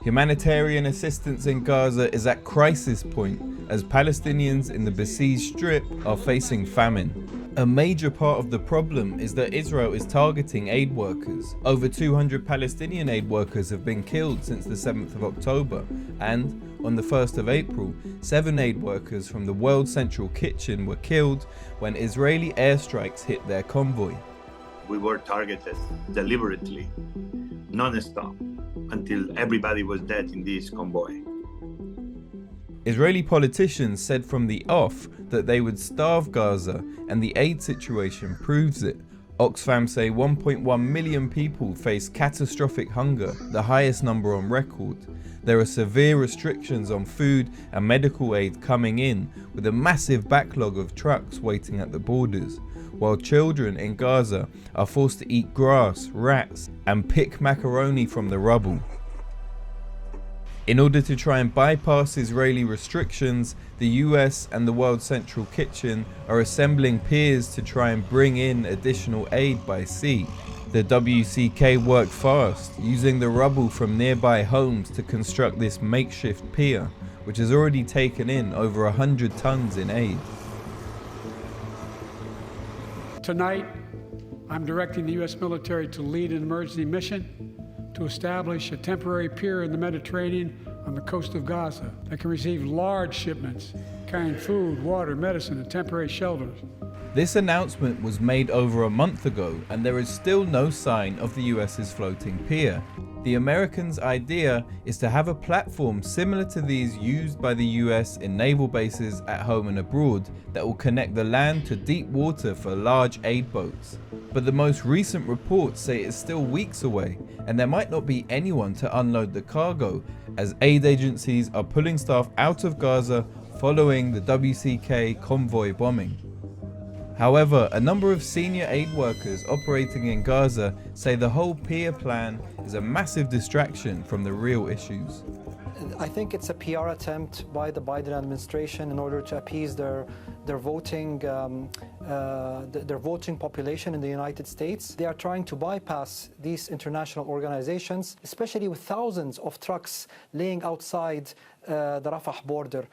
Humanitarian assistance in Gaza is at crisis point as Palestinians in the besieged strip are facing famine. A major part of the problem is that Israel is targeting aid workers. Over 200 Palestinian aid workers have been killed since the 7th of October, and on the 1st of April, 7 aid workers from the World Central Kitchen were killed when Israeli airstrikes hit their convoy. We were targeted deliberately, non-stop, until everybody was dead in this convoy. Israeli politicians said from the off that they would starve Gaza, and the aid situation proves it. Oxfam say 1.1 million people face catastrophic hunger, the highest number on record. There are severe restrictions on food and medical aid coming in, with a massive backlog of trucks waiting at the borders, while children in Gaza are forced to eat grass, rats, and pick macaroni from the rubble. In order to try and bypass Israeli restrictions, the US and the World Central Kitchen are assembling piers to try and bring in additional aid by sea. The WCK worked fast, using the rubble from nearby homes to construct this makeshift pier, which has already taken in over 100 tons in aid. Tonight, I'm directing the US military to lead an emergency mission to establish a temporary pier in the Mediterranean on the coast of Gaza that can receive large shipments carrying food, water, medicine, and temporary shelters. This announcement was made over a month ago, and there is still no sign of the US's floating pier. The Americans' idea is to have a platform similar to these used by the US in naval bases at home and abroad that will connect the land to deep water for large aid boats. But the most recent reports say it's still weeks away, and there might not be anyone to unload the cargo, as aid agencies are pulling staff out of Gaza following the WCK convoy bombing. However, a number of senior aid workers operating in Gaza say the whole pier plan is a massive distraction from the real issues. I think it's a PR attempt by the Biden administration in order to appease their voting population in the United States. They are trying to bypass these international organizations, especially with thousands of trucks laying outside the Rafah border.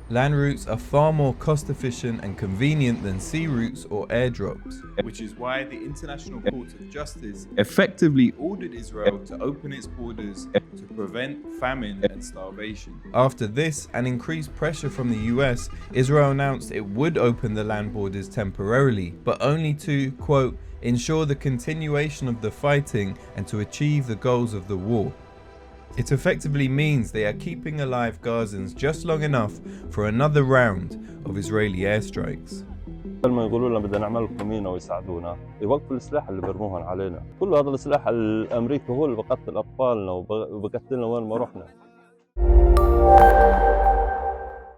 Land routes are far more cost efficient and convenient than sea routes or airdrops, which is why the International Court of Justice effectively ordered Israel to open its borders to prevent famine and starvation. After this and increased pressure from the US, Israel announced it would open the land borders temporarily, but only to, quote, ensure the continuation of the fighting and to achieve the goals of the war. It effectively means they are keeping alive Gazans just long enough for another round of Israeli airstrikes. لما يقولوا لنا بدنا نعمل لكم مينا ويساعدونا يوقفوا السلاح اللي بيرموهم علينا كل هذا السلاح الامريكي هو اللي بقتل اطفالنا وبقتلنا وين ما رحنا